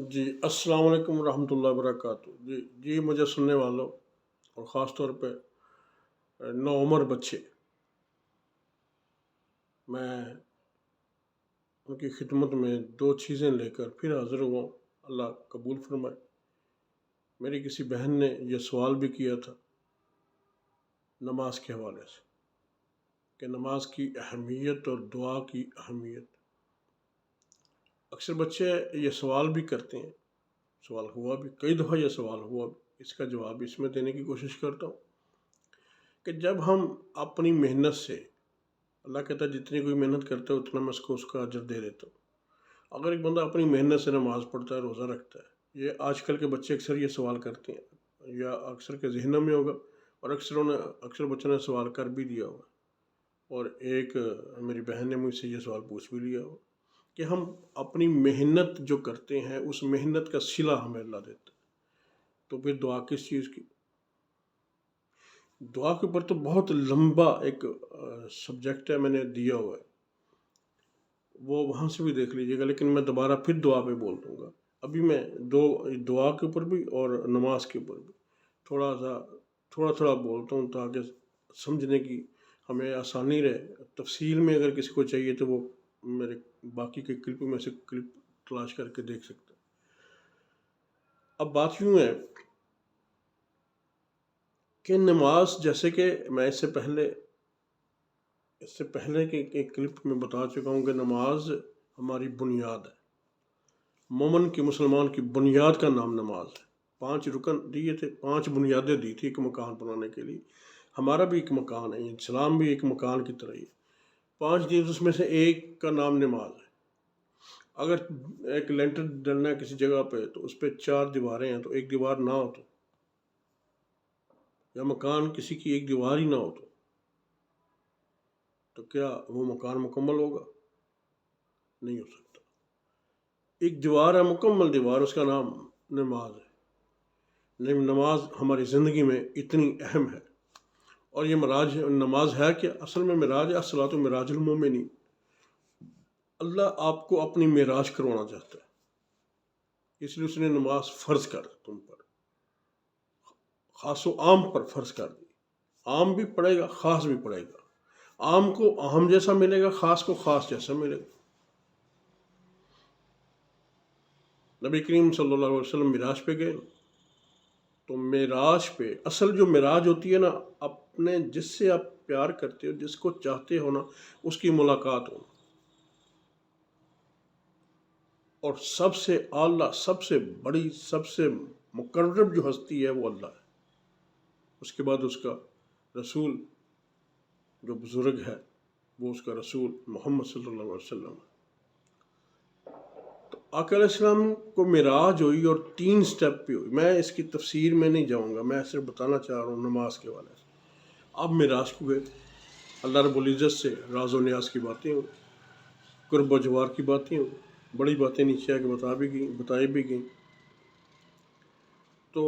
جی السلام علیکم ورحمۃ اللہ وبرکاتہ۔ جی مجھے سننے والوں اور خاص طور پہ نوعمر بچے، میں ان کی خدمت میں دو چیزیں لے کر پھر حاضر ہوا ہوں۔ اللہ قبول فرمائے۔ میری کسی بہن نے یہ سوال بھی کیا تھا نماز کے حوالے سے کہ نماز کی اہمیت اور دعا کی اہمیت۔ اکثر بچے یہ سوال بھی کرتے ہیں، سوال ہوا بھی کئی دفعہ، یہ سوال ہوا بھی، اس کا جواب اس میں دینے کی کوشش کرتا ہوں کہ جب ہم اپنی محنت سے، اللہ کہتا ہے جتنی کوئی محنت کرتا ہے اتنا میں اس کا اجر دے دیتا ہوں۔ اگر ایک بندہ اپنی محنت سے نماز پڑھتا ہے، روزہ رکھتا ہے، یہ آج کل کے بچے اکثر یہ سوال کرتے ہیں، یا اکثر کے ذہنوں میں ہوگا، اور اکثر بچوں نے سوال کر بھی دیا ہوگا، اور ایک میری بہن نے مجھ سے یہ سوال پوچھ بھی لیا ہوگا کہ ہم اپنی محنت جو کرتے ہیں اس محنت کا صلہ ہمیں اللہ دیتا ہے، تو پھر دعا کس چیز کی؟ دعا کے اوپر تو بہت لمبا ایک سبجیکٹ ہے، میں نے دیا ہوا ہے، وہ وہاں سے بھی دیکھ لیجیے گا، لیکن میں دوبارہ پھر دعا پہ بول دوں گا۔ ابھی میں دعا کے اوپر بھی اور نماز کے اوپر بھی تھوڑا تھوڑا بولتا ہوں تاکہ سمجھنے کی ہمیں آسانی رہے۔ تفصیل میں اگر کسی کو چاہیے تو وہ میرے باقی کے کلپ میں سے کلپ تلاش کر کے دیکھ سکتے ہیں۔ اب بات یوں ہے کہ نماز، جیسے کہ میں اس سے پہلے کے ایک کلپ میں بتا چکا ہوں کہ نماز ہماری بنیاد ہے، مومن کی، مسلمان کی بنیاد کا نام نماز ہے۔ 5 رکن دیے تھے، 5 بنیادیں دی تھی ایک مکان بنانے کے لیے۔ ہمارا بھی ایک مکان ہے، اسلام بھی ایک مکان کی طرح ہی ہے۔ 5 چیز، اس میں سے ایک کا نام نماز ہے۔ اگر ایک لینٹر ڈلنا ہے کسی جگہ پہ تو اس پہ 4 دیواریں ہیں، تو ایک دیوار نہ ہو تو، یا مکان کسی کی ایک دیوار ہی نہ ہو تو کیا وہ مکان مکمل ہوگا؟ نہیں ہو سکتا۔ ایک دیوار ہے، مکمل دیوار، اس کا نام نماز ہے۔ نماز ہماری زندگی میں اتنی اہم ہے، اور یہ نماز ہے کہ اصل میں معراج ہے، الصلاۃ معراج المومنین۔ اللہ آپ کو اپنی معراج کروانا چاہتا ہے، اس لیے اس نے نماز فرض کر تم پر، خاص و عام پر فرض کر دی۔ عام بھی پڑھے گا، خاص بھی پڑھے گا۔ عام کو عام جیسا ملے گا، خاص کو خاص جیسا ملے گا۔ نبی کریم صلی اللہ علیہ وسلم معراج پہ گئے، تو معراج پہ اصل جو معراج ہوتی ہے نا، اپنے جس سے آپ پیار کرتے ہو، جس کو چاہتے ہو نا، اس کی ملاقات ہو، اور سب سے اعلیٰ، سب سے بڑی، سب سے مقرب جو ہستی ہے وہ اللہ ہے۔ اس کے بعد اس کا رسول جو بزرگ ہے، وہ اس کا رسول محمد صلی اللہ علیہ وسلم ہے۔ تو آقا علیہ السلام کو معراج ہوئی، اور 3 سٹیپ پہ ہوئی۔ میں اس کی تفسیر میں نہیں جاؤں گا، میں صرف بتانا چاہ رہا ہوں نماز کے حوالے سے۔ اب معراج کو گئے، اللہ رب العزت سے راز و نیاز کی باتیں ہوئی، قرب و جوار کی باتیں ہوئی، بڑی باتیں نیچے آ کے بتائی بھی گئیں۔ تو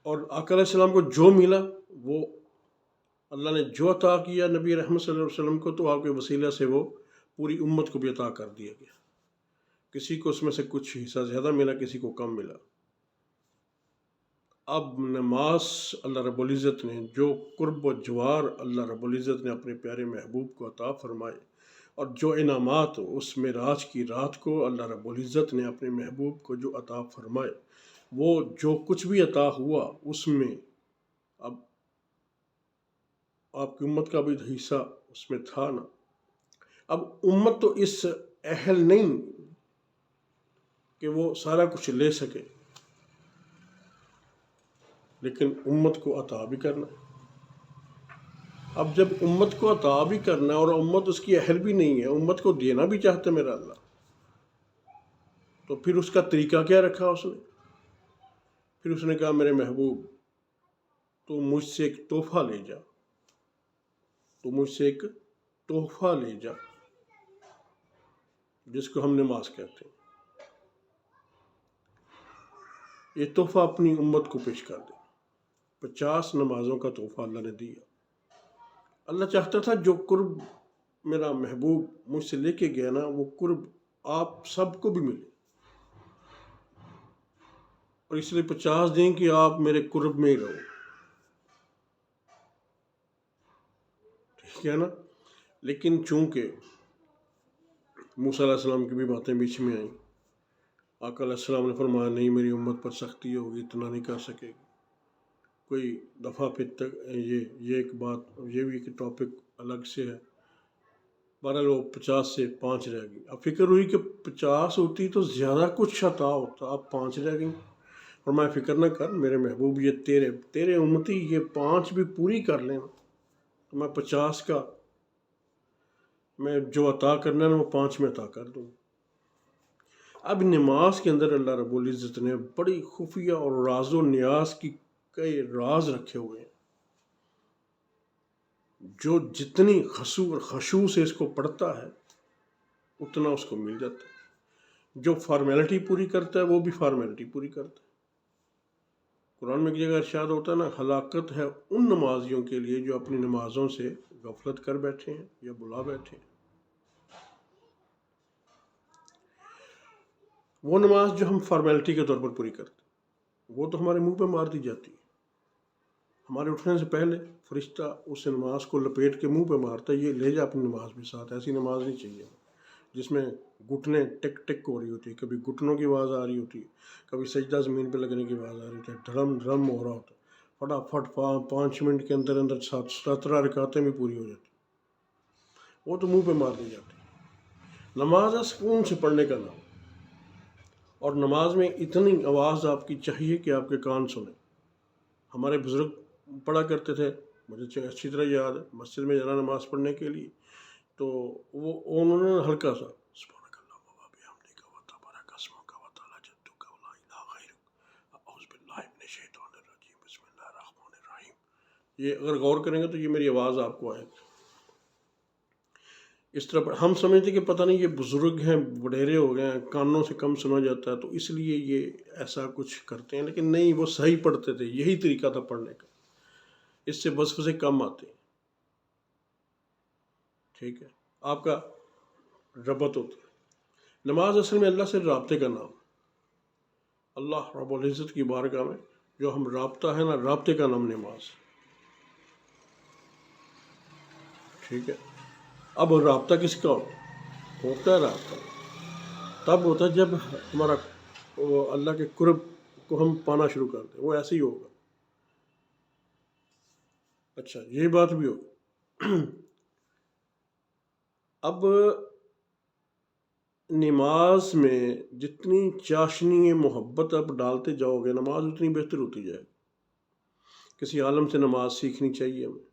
اور آقا علیہ السلام کو جو ملا، وہ اللہ نے جو عطا کیا نبی رحمت صلی اللہ علیہ وسلم کو، تو آپ کے وسیلہ سے وہ پوری امت کو بھی عطا کر دیا گیا۔ کسی کو اس میں سے کچھ حصہ زیادہ ملا، کسی کو کم ملا۔ اب نماز، اللہ رب العزت نے جو قرب و جوار اللہ رب العزت نے اپنے پیارے محبوب کو عطا فرمائے، اور جو انعامات اس معراج کی رات کو اللہ رب العزت نے اپنے محبوب کو جو عطا فرمائے، وہ جو کچھ بھی عطا ہوا اس میں اب آپ کی امت کا بھی حصہ اس میں تھا نا۔ اب امت تو اس اہل نہیں کہ وہ سارا کچھ لے سکے، لیکن امت کو عطا بھی کرنا ہے۔ اب جب امت کو عطا بھی کرنا ہے اور امت اس کی اہل بھی نہیں ہے، امت کو دینا بھی چاہتا میرا اللہ، تو پھر اس کا طریقہ کیا رکھا اس نے؟ پھر اس نے کہا میرے محبوب تو مجھ سے ایک تحفہ لے جا، تو مجھ سے ایک تحفہ لے جا، جس کو ہم نماز کہتے ہیں۔ یہ تحفہ اپنی امت کو پیش کر دے۔ 50 نمازوں کا تحفہ اللہ نے دیا۔ اللہ چاہتا تھا جو قرب میرا محبوب مجھ سے لے کے گیا نا، وہ قرب آپ سب کو بھی ملے۔ اور اس لیے 50 دیں کہ آپ میرے قرب میں ہی رہو، ٹھیک ہے نا۔ لیکن چونکہ موسیٰ علیہ السلام کی بھی باتیں بیچ میں آئیں، آقا علیہ السلام نے فرمایا نہیں میری امت پر سختی ہوگی، اتنا نہیں کر سکے گی، کوئی دفعہ پھر تک یہ ایک بات، یہ بھی ایک ٹاپک الگ سے ہے۔ بہرحال وہ 50 سے 5 رہ گئی۔ اب فکر ہوئی کہ 50 ہوتی تو زیادہ کچھ عطا ہوتا، اب 5 رہ گئی۔ اور میں فکر نہ کر میرے محبوب، یہ تیرے امتی یہ 5 بھی پوری کر لیں تو میں 50 کا میں جو عطا کرنا ہے نا وہ 5 میں عطا کر دوں۔ اب نماز کے اندر اللہ رب العزت نے بڑی خفیہ اور راز و نیاز کی کئی راز رکھے ہوئے ہیں، جو جتنی خشوع اور خشوع سے اس کو پڑھتا ہے اتنا اس کو مل جاتا ہے۔ جو فارمیلٹی پوری کرتا ہے وہ بھی فارمیلٹی پوری کرتا ہے۔ قرآن میں ایک جگہ ارشاد ہوتا ہے نا، ہلاکت ہے ان نمازیوں کے لیے جو اپنی نمازوں سے غفلت کر بیٹھے ہیں یا بلا بیٹھے ہیں۔ وہ نماز جو ہم فارمیلٹی کے طور پر پوری کرتے ہیں وہ تو ہمارے منہ پہ مار دی جاتی ہے، ہمارے اٹھنے سے پہلے فرشتہ اس نماز کو لپیٹ کے منہ پہ مارتا ہے، یہ لے جا اپنی نماز بھی ساتھ۔ ایسی نماز نہیں چاہیے جس میں گھٹنے ٹک ٹک ہو رہی ہوتی ہے، کبھی گھٹنوں کی آواز آ رہی ہوتی ہے، کبھی سجدہ زمین پہ لگنے کی آواز آ رہی ہوتی ہے، دھڑم دھڑم ہو رہا ہوتا ہے۔ فٹافٹ 5 منٹ کے اندر 17 رکعتیں بھی پوری ہو جاتی، وہ تو منہ پہ مار دی جاتی۔ نماز ہے سکون سے پڑھنے کا نام، اور نماز میں اتنی آواز آپ کی چاہیے کہ آپ کے کان سنیں۔ ہمارے بزرگ پڑھا کرتے تھے، مجھے اچھی طرح یاد ہے، مسجد میں جانا نماز پڑھنے کے لیے تو انہوں نے ہلکا سا سبحانک اللہم و بحمدک و تبارک اسمک و تعالی جدک و لا الہ غیرک اعوذ باللہ من الشیطان الرجیم بسم اللہ الرحمن الرحیم، یہ اگر غور کریں گے تو یہ میری آواز آپ کو آئے گی اس طرح۔ ہم سمجھتے کہ پتہ نہیں یہ بزرگ ہیں، وڈیرے ہو گئے ہیں، کانوں سے کم سنا جاتا ہے تو اس لیے یہ ایسا کچھ کرتے ہیں، لیکن نہیں، وہ صحیح پڑھتے تھے، یہی طریقہ تھا پڑھنے کا، اس سے وسوسے کم آتے ہیں، ٹھیک ہے، آپ کا ربط ہوتا ہے۔ نماز اصل میں اللہ سے رابطے کا نام، اللہ رب العزت کی بارگاہ میں جو ہم رابطہ ہے نا، رابطے کا نام نماز، ٹھیک ہے۔ اب رابطہ کس کا ہوتا ہے؟ رابطہ تب ہوتا ہے جب ہمارا اللہ کے قرب کو ہم پانا شروع کرتے ہیں، وہ ایسے ہی ہوگا۔ اچھا یہ بات بھی ہوگی۔ اب نماز میں جتنی چاشنی محبت آپ ڈالتے جاؤ گے نماز اتنی بہتر ہوتی جائے گی۔ کسی عالم سے نماز سیکھنی چاہیے ہمیں،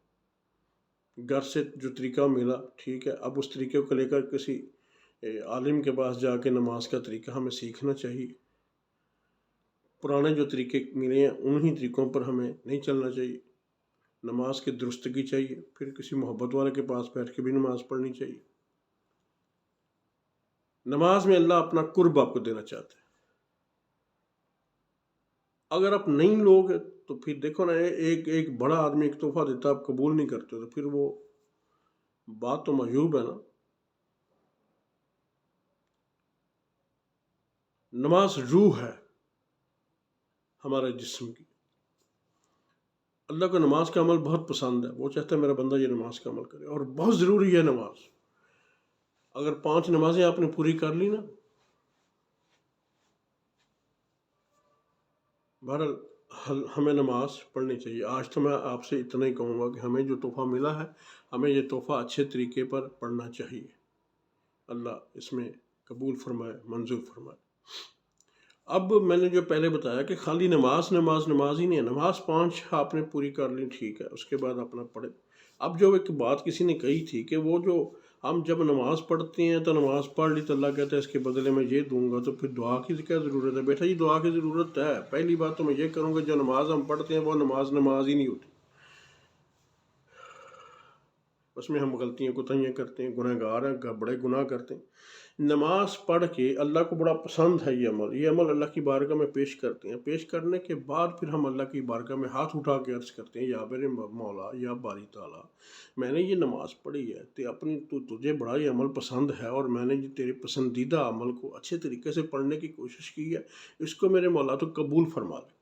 گھر سے جو طریقہ ملا ٹھیک ہے، اب اس طریقے کو لے کر کسی عالم کے پاس جا کے نماز کا طریقہ ہمیں سیکھنا چاہیے۔ پرانے جو طریقے ملے ہیں انہی طریقوں پر ہمیں نہیں چلنا چاہیے۔ نماز کی درستگی چاہیے، پھر کسی محبت والے کے پاس بیٹھ کے بھی نماز پڑھنی چاہیے۔ نماز میں اللہ اپنا قرب آپ کو دینا چاہتا ہے، اگر آپ نہیں لوگ تو پھر دیکھو نا، ایک بڑا آدمی ایک تحفہ دیتا آپ قبول نہیں کرتے تو پھر وہ بات تو معیوب ہے نا۔ نماز روح ہے ہمارے جسم کی، اللہ کو نماز کا عمل بہت پسند ہے، وہ چاہتا ہے میرا بندہ یہ نماز کا عمل کرے، اور بہت ضروری ہے نماز۔ اگر 5 نمازیں آپ نے پوری کر لی نا، بہرحال ہمیں نماز پڑھنی چاہیے۔ آج تو میں آپ سے اتنا ہی کہوں گا کہ ہمیں جو تحفہ ملا ہے ہمیں یہ تحفہ اچھے طریقے پر پڑھنا چاہیے۔ اللہ اس میں قبول فرمائے، منظور فرمائے۔ اب میں نے جو پہلے بتایا کہ خالی نماز ہی نہیں ہے، نماز 5 آپ نے پوری کر لی ٹھیک ہے، اس کے بعد اپنا پڑھے۔ اب جو ایک بات کسی نے کہی تھی کہ وہ جو ہم جب نماز پڑھتے ہیں تو نماز پڑھ لی تو اللہ کہتا ہے اس کے بدلے میں یہ دوں گا، تو پھر دعا کی کیا ضرورت ہے؟ بیٹا جی دعا کی ضرورت ہے۔ پہلی بات تو میں یہ کروں گا جو نماز ہم پڑھتے ہیں وہ نماز ہی نہیں ہوتی، اس میں ہم غلطیاں کوتاہیاں کرتے ہیں، گناہ گار ہیں، بڑے گناہ کرتے ہیں۔ نماز پڑھ کے اللہ کو بڑا پسند ہے یہ عمل اللہ کی بارگاہ میں پیش کرتے ہیں. پیش کرنے کے بعد پھر ہم اللہ کی بارگاہ میں ہاتھ اٹھا کے عرض کرتے ہیں یا میرے مولا یا باری تعالیٰ، میں نے یہ نماز پڑھی ہے تجھے بڑا یہ عمل پسند ہے، اور میں نے یہ تیرے پسندیدہ عمل کو اچھے طریقے سے پڑھنے کی کوشش کی ہے، اس کو میرے مولا تو قبول فرما لے.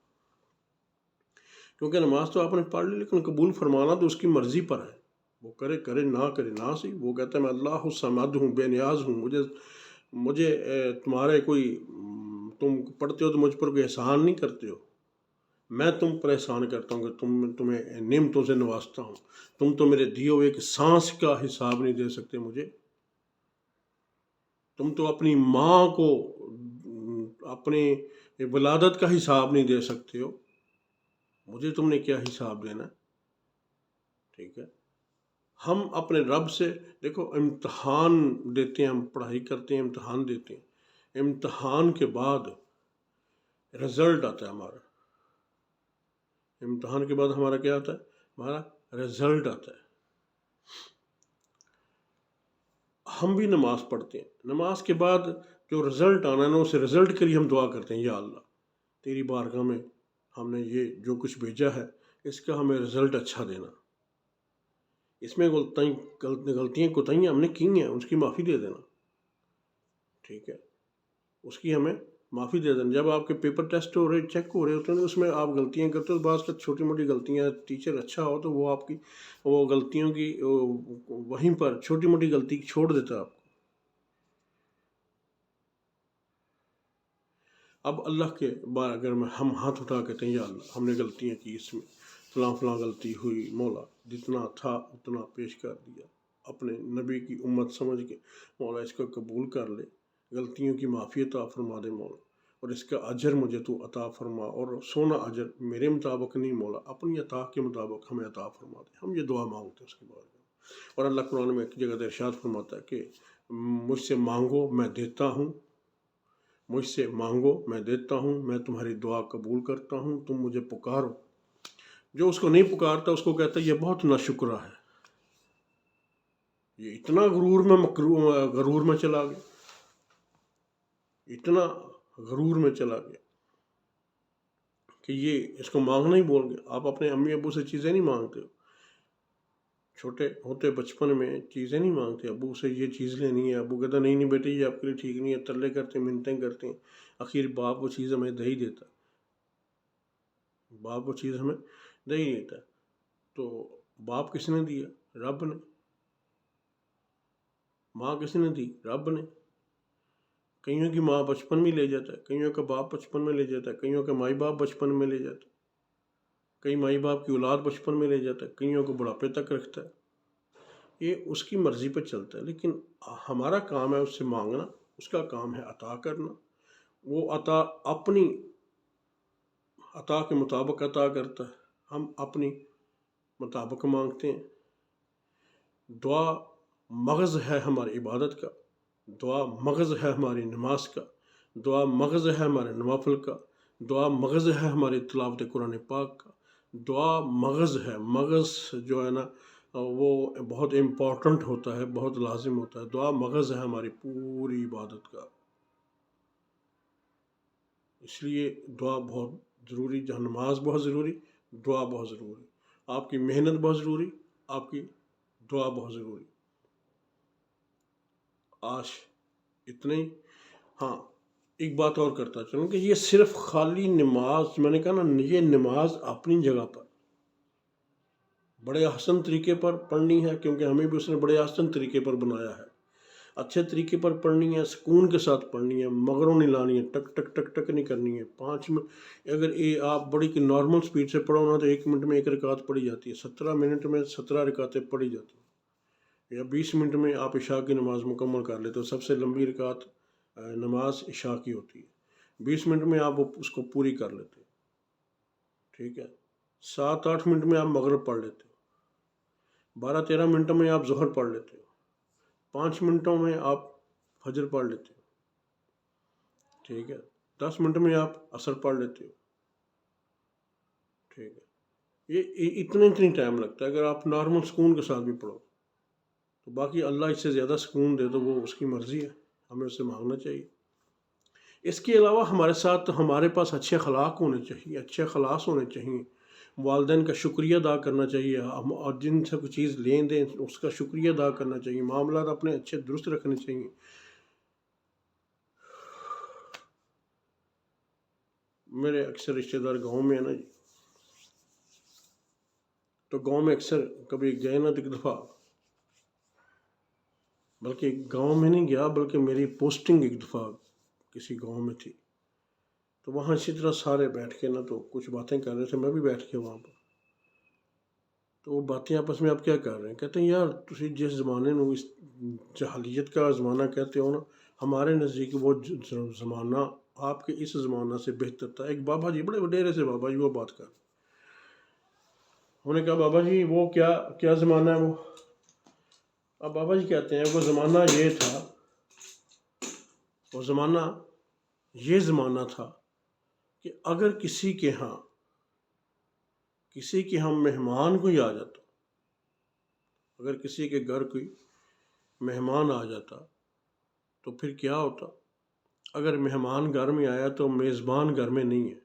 کیونکہ نماز تو آپ نے پڑھ لی، لیکن قبول فرمانا تو اس کی مرضی پر ہے. وہ کرے کرے نہ کرے نہ سی. وہ کہتا ہے میں اللہ الصمد ہوں، بے نیاز ہوں، مجھے تمہارے کوئی تم پڑھتے ہو تو مجھ پر کوئی احسان نہیں کرتے ہو، میں تم پر احسان کرتا ہوں کہ تمہیں نعمتوں سے نوازتا ہوں. تم تو میرے دیے ہوئے ایک سانس کا حساب نہیں دے سکتے مجھے. تم تو اپنی ماں کو اپنی ولادت کا حساب نہیں دے سکتے ہو، مجھے تم نے کیا حساب دینا. ٹھیک ہے. ہم اپنے رب سے دیکھو امتحان دیتے ہیں، ہم پڑھائی کرتے ہیں، امتحان دیتے ہیں، امتحان کے بعد رزلٹ آتا ہے ہمارا. امتحان کے بعد ہمارا کیا آتا ہے؟ ہمارا رزلٹ آتا ہے. ہم بھی نماز پڑھتے ہیں، نماز کے بعد جو رزلٹ آنا ہے نا، اس رزلٹ کے لیے ہم دعا کرتے ہیں، یا اللہ تیری بارگاہ میں ہم نے یہ جو کچھ بھیجا ہے اس کا ہمیں رزلٹ اچھا دینا. اس میں غلطیاں کوتاہیاں ہم نے کی ہیں، اس کی معافی دے دینا. ٹھیک ہے. اس کی ہمیں معافی دے دینا. جب آپ کے پیپر ٹیسٹ ہو رہے چیک ہو رہے ہوتے ہیں، اس میں آپ غلطیاں کرتے ہو، بعض کا چھوٹی موٹی غلطیاں، ٹیچر اچھا ہو تو وہ آپ کی وہ غلطیوں کی وہیں پر چھوٹی موٹی غلطی چھوڑ دیتا ہے آپ کو. اب اللہ کے بار اگر ہم ہاتھ اٹھا کے کہیں یا اللہ ہم نے غلطیاں کی، اس میں فلاں فلاں غلطی ہوئی، مولا جتنا تھا اتنا پیش کر دیا، اپنے نبی کی امت سمجھ کے مولا اس کو قبول کر لے، غلطیوں کی معافی عطا فرما دے مولا، اور اس کا اجر مجھے تو عطا فرما، اور سونا اجر میرے مطابق نہیں مولا، اپنی عطا کے مطابق ہمیں عطا فرما دے. ہم یہ دعا مانگتے ہیں اس کے بارے میں. اور اللہ قرآن میں ایک جگہ ارشاد فرماتا ہے کہ مجھ سے مانگو میں دیتا ہوں، مجھ سے مانگو میں دیتا ہوں، میں تمہاری دعا قبول کرتا ہوں، تم مجھے پکارو. جو اس کو نہیں پکارتا اس کو کہتا ہے یہ بہت ناشکرا ہے، یہ اتنا غرور میں چلا گیا، اتنا غرور میں چلا گیا کہ یہ اس کو مانگنا ہی بول گیا. آپ اپنے امی ابو سے چیزیں نہیں مانگتے ہو، چھوٹے ہوتے بچپن میں چیزیں نہیں مانگتے، ابو سے یہ چیز لینی ہے، ابو کہتا نہیں نہیں بیٹے یہ آپ کے لیے ٹھیک نہیں ہے، ترلے کرتے ہیں، منتیں کرتے ہیں، آخر باپ وہ چیز ہمیں دے ہی دیتا، باپ وہ چیز ہمیں دے ہی دیتا. تو باپ کس نے دیا؟ رب نے. ماں کس نے دی؟ رب نے. کئیوں کی ماں بچپن میں لے جاتا ہے، کئیوں کا باپ بچپن میں لے جاتا ہے، کئیوں کا مائی باپ بچپن میں لے جاتا ہے، کئی مائی باپ کی اولاد بچپن میں لے جاتا ہے، کئیوں کو بڑھاپے تک رکھتا ہے. یہ اس کی مرضی پہ چلتا ہے، لیکن ہمارا کام ہے اس سے مانگنا، اس کا کام ہے عطا کرنا. وہ عطا اپنی عطا کے مطابق عطا کرتا ہے، ہم اپنی مطابق مانگتے ہیں. دعا مغز ہے ہماری عبادت کا، دعا مغز ہے ہماری نماز کا، دعا مغز ہے ہمارے نوافل کا، دعا مغز ہے ہماری تلاوت قرآن پاک کا. دعا مغز ہے. مغز جو ہے نا وہ بہت امپورٹنٹ ہوتا ہے، بہت لازم ہوتا ہے. دعا مغز ہے ہماری پوری عبادت کا. اس لیے دعا بہت ضروری، جہاں نماز بہت ضروری، دعا بہت ضروری، آپ کی محنت بہت ضروری، آپ کی دعا بہت ضروری. آج اتنے ہی. ہاں ایک بات اور کرتا چلوں کہ یہ صرف خالی نماز، میں نے کہا نا یہ نماز اپنی جگہ پر بڑے احسن طریقے پر پڑھنی ہے، کیونکہ ہمیں بھی اس نے بڑے احسن طریقے پر بنایا ہے. اچھے طریقے پر پڑھنی ہے، سکون کے ساتھ پڑھنی ہے، مگروں نہیں لانی ہے، ٹک ٹک ٹک ٹک نہیں کرنی ہے. 5 منٹ اگر آپ بڑی کی نارمل سپیڈ سے پڑھو نا تو 1 منٹ میں 1 رکعت پڑھی جاتی ہے، 17 منٹ میں 17 رکعتیں پڑھی جاتی ہیں، یا 20 منٹ میں آپ عشاء کی نماز مکمل کر لیتے ہو. سب سے لمبی رکعت نماز عشاء کی ہوتی ہے، 20 منٹ میں آپ اس کو پوری کر لیتے. ٹھیک ہے. 7-8 منٹ میں آپ مغرب پڑھ لیتے ہو، 12-13 منٹوں میں آپ ظہر پڑھ لیتے ہو، 5 منٹوں میں آپ فجر پڑھ لیتے ہو. ٹھیک ہے. 10 منٹ میں آپ عصر پڑھ لیتے ہو. ٹھیک ہے. یہ اتنی ٹائم لگتا ہے. اگر آپ نارمل سکون کے ساتھ بھی پڑھو تو باقی اللہ اس سے زیادہ سکون دے تو وہ اس کی مرضی ہے. ہمیں اس سے مانگنا چاہیے۔ اس کے علاوہ ہمارے ساتھ ہمارے پاس اچھے اخلاق ہونے چاہیے، اچھے اخلاص ہونے چاہیے، والدین کا شکریہ ادا کرنا چاہیے، اور جن سے کوئی چیز لیں دیں اس کا شکریہ ادا کرنا چاہیے، معاملات اپنے اچھے درست رکھنے چاہیے۔ میرے اکثر رشتہ دار گاؤں میں ہیں نا جی، تو گاؤں میں اکثر کبھی گئے نا تو ایک دفعہ، بلکہ گاؤں میں نہیں گیا بلکہ میری پوسٹنگ ایک دفعہ کسی گاؤں میں تھی، تو وہاں اسی طرح سارے بیٹھ کے نا تو کچھ باتیں کر رہے تھے، میں بھی بیٹھ کے وہاں پر، تو وہ باتیں آپس میں آپ کیا کر رہے ہیں، کہتے ہیں یار تسی جس زمانے میں اس جہلیت کا زمانہ کہتے ہو نا، ہمارے نزدیک وہ زمانہ آپ کے اس زمانہ سے بہتر تھا۔ ایک بابا جی، بڑے وڈیرے سے بابا جی، وہ بات کر، انہوں نے کہا بابا جی وہ کیا زمانہ ہے وہ؟ اب بابا جی کہتے ہیں وہ زمانہ یہ تھا، وہ زمانہ یہ زمانہ تھا کہ اگر کسی کے ہاں مہمان کوئی آ جاتا، اگر کسی کے گھر کوئی مہمان آ جاتا تو پھر کیا ہوتا؟ اگر مہمان گھر میں آیا تو میزبان گھر میں نہیں ہے،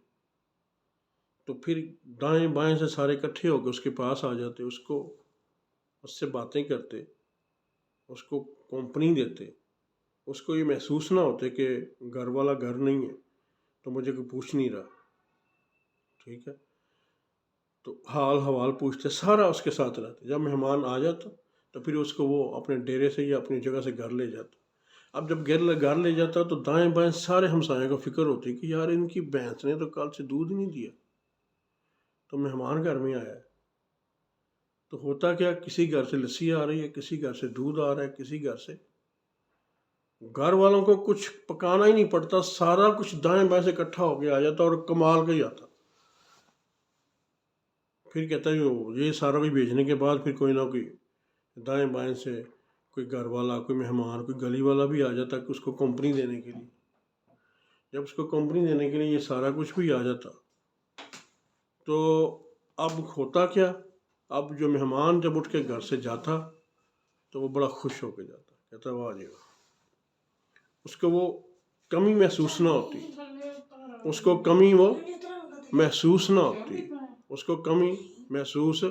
تو پھر دائیں بائیں سے سارے اکٹھے ہو کے اس کے پاس آ جاتے، اس سے باتیں کرتے، اس کو کمپنی دیتے، اس کو یہ محسوس نہ ہوتے کہ گھر والا گھر نہیں ہے تو مجھے کوئی پوچھ نہیں رہا، ٹھیک ہے، تو حال حوال پوچھتے، سارا اس کے ساتھ رہتے۔ جب مہمان آ جاتا تو پھر اس کو وہ اپنے ڈیرے سے یا اپنی جگہ سے گھر لے جاتا۔ اب جب گھر لے جاتا تو دائیں بائیں سارے ہمسایوں کو فکر ہوتی کہ یار ان کی بھینس نے تو کل سے دودھ نہیں دیا، تو مہمان گھر میں آیا ہے، تو ہوتا کیا، کسی گھر سے لسی آ رہی ہے، کسی گھر سے دودھ آ رہا ہے، کسی گھر سے، گھر والوں کو کچھ پکانا ہی نہیں پڑتا، سارا کچھ دائیں بائیں سے اکٹھا ہو کے آ جاتا اور کمال کا ہی آتا۔ پھر کہتا ہے یہ سارا کوئی بھیجنے کے بعد پھر کوئی نہ کوئی دائیں بائیں سے کوئی گھر والا، کوئی مہمان، کوئی گلی والا بھی آ جاتا کہ اس کو کمپنی دینے کے لیے۔ جب اس کو کمپنی دینے کے لیے یہ سارا کچھ بھی آ جاتا تو اب ہوتا کیا، اب جو مہمان جب اٹھ کے گھر سے جاتا تو وہ بڑا خوش ہو کے جاتا، کہتا واہ جی واہ، اس کو وہ کمی محسوس نہ ہوتی، اس کو کمی وہ محسوس نہ ہوتی، اس کو کمی محسوس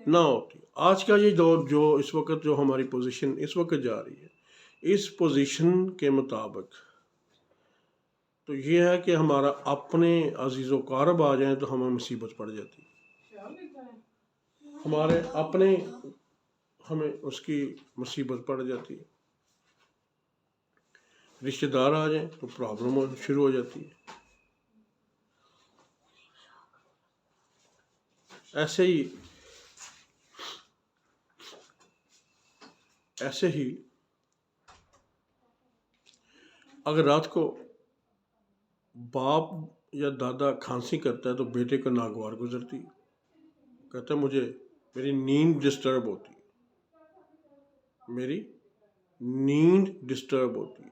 نہ ہوتی۔ آج کا یہ دور جو اس وقت جو ہماری پوزیشن اس وقت جا رہی ہے، اس پوزیشن کے مطابق تو یہ ہے کہ ہمارا اپنے عزیز و اقارب آ جائیں تو ہمیں مصیبت پڑ جاتی، ہمارے اپنے ہمیں اس کی مصیبت پڑ جاتی ہے، رشتہ دار آ جائیں تو پرابلم شروع ہو جاتی ہے۔ ایسے ہی اگر رات کو باپ یا دادا کھانسی کرتا ہے تو بیٹے کو ناگوار گزرتی، کہتا ہے میری نیند ڈسٹرب ہوتی، میری نیند ڈسٹرب ہوتی۔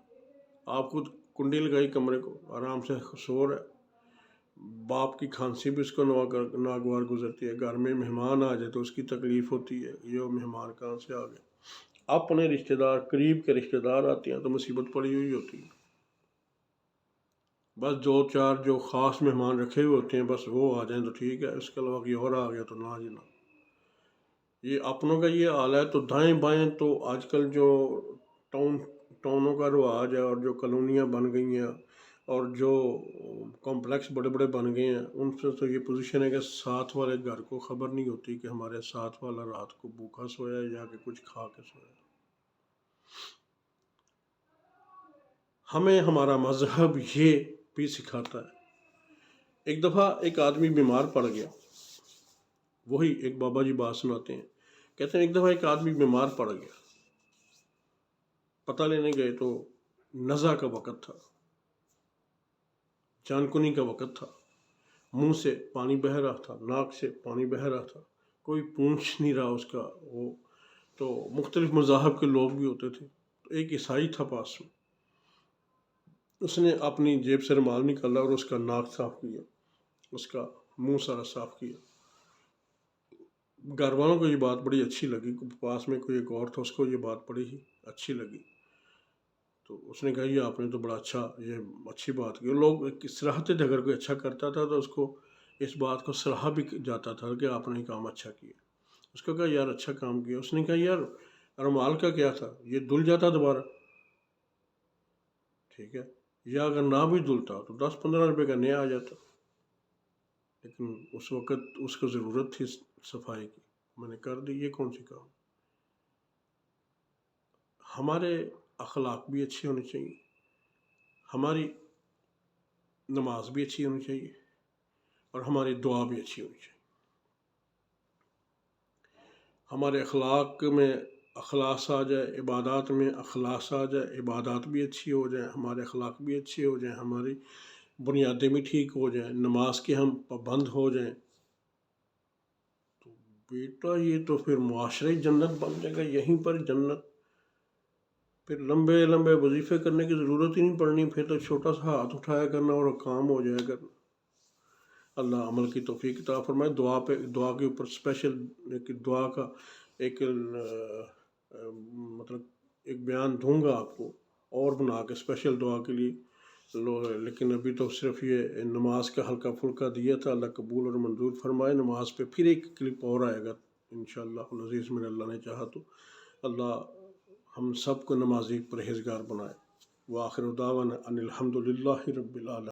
آپ خود کنڈی لگائی کمرے کو، آرام سے سو رہا ہے، باپ کی کھانسی بھی اس کو ناگوار گزرتی ہے، گھر میں مہمان آ جائے تو اس کی تکلیف ہوتی ہے، یہ مہمان کہاں سے آ گئے۔ اپنے رشتہ دار، قریب کے رشتہ دار آتے ہیں تو مصیبت پڑی ہوئی ہوتی ہے، بس دو چار جو خاص مہمان رکھے ہوئے ہوتے ہیں بس وہ آ جائیں تو ٹھیک ہے، اس کے علاوہ کوئی اور آ گیا تو نہ جنا۔ یہ اپنوں کا یہ حال ہے، تو دائیں بائیں تو آج کل جو ٹاؤنوں کا رواج ہے اور جو کالونیاں بن گئی ہیں اور جو کمپلیکس بڑے بڑے بن گئے ہیں، ان سے تو یہ پوزیشن ہے کہ ساتھ والے گھر کو خبر نہیں ہوتی کہ ہمارے ساتھ والا رات کو بھوکا سویا یا کہ کچھ کھا کے سویا۔ ہمیں ہمارا مذہب یہ بھی سکھاتا ہے۔ ایک دفعہ ایک آدمی بیمار پڑ گیا، وہی ایک بابا جی بات سناتے ہیں، کہتے ہیں ایک دفعہ ایک آدمی بیمار پڑ گیا، پتہ لینے گئے تو نزع کا وقت تھا، جان کنی کا وقت تھا، منہ سے پانی بہہ رہا تھا، ناک سے پانی بہہ رہا تھا، کوئی پونچھ نہیں رہا اس کا، وہ تو مختلف مذاہب کے لوگ بھی ہوتے تھے، تو ایک عیسائی تھا پاس میں، اس نے اپنی جیب سے رومال نکالا اور اس کا ناک صاف کیا، اس کا منہ سارا صاف کیا۔ گھر والوں کو یہ بات بڑی اچھی لگی، پاس میں کوئی ایک اور تھا، اس کو یہ بات بڑی ہی اچھی لگی، تو اس نے کہا یہ آپ نے تو بڑا اچھا، یہ اچھی بات کی. لوگ صراحت تھے، اگر کوئی اچھا کرتا تھا تو اس کو اس بات کو سراہا بھی جاتا تھا کہ آپ نے کام اچھا کیا. اس کو کہا یار اچھا کام کیا. اس نے کہا یار رمال کا کیا تھا، یہ دھل جاتا دوبارہ، ٹھیک ہے، یا اگر نہ بھی دھلتا تو 10-15 روپے کا نیا آ جاتا. لیکن اس وقت اس کو ضرورت تھی صفائی کی، میں نے کر دی. یہ کون سی کام. ہمارے اخلاق بھی اچھے ہونے چاہیے، ہماری نماز بھی اچھی ہونی چاہیے، اور ہماری دعا بھی اچھی ہونی چاہیے. ہمارے اخلاق میں اخلاص آ جائے، عبادات میں اخلاص آ جائے، عبادات بھی اچھی ہو جائیں، ہمارے اخلاق بھی اچھے ہو جائیں، ہماری بنیادیں بھی ٹھیک ہو جائیں، نماز کے ہم پابند ہو جائیں، تو بیٹا یہ تو پھر معاشرے جنت بن جائے گا. یہیں پر جنت. پھر لمبے لمبے وظیفے کرنے کی ضرورت ہی نہیں پڑنی، پھر تو چھوٹا سا ہاتھ اٹھایا کرنا اور کام ہو جائے گا. اللہ عمل کی توفیق عطا فرمائے. دعا کے اوپر اسپیشل دعا کا ایک مطلب ایک بیان دوں گا آپ کو اور بنا کے اسپیشل دعا کے لیے. لیکن ابھی تو صرف یہ نماز کا ہلکا پھلکا دیا تھا. اللہ قبول اور منظور فرمائے. نماز پہ پھر ایک کلپ اور آئے گا انشاءاللہ العزیز میں اللہ نے چاہا تو. اللہ ہم سب کو نمازی پرہیزگار بنائے. وآخر دعوانا ان الحمد للہ رب العالمین.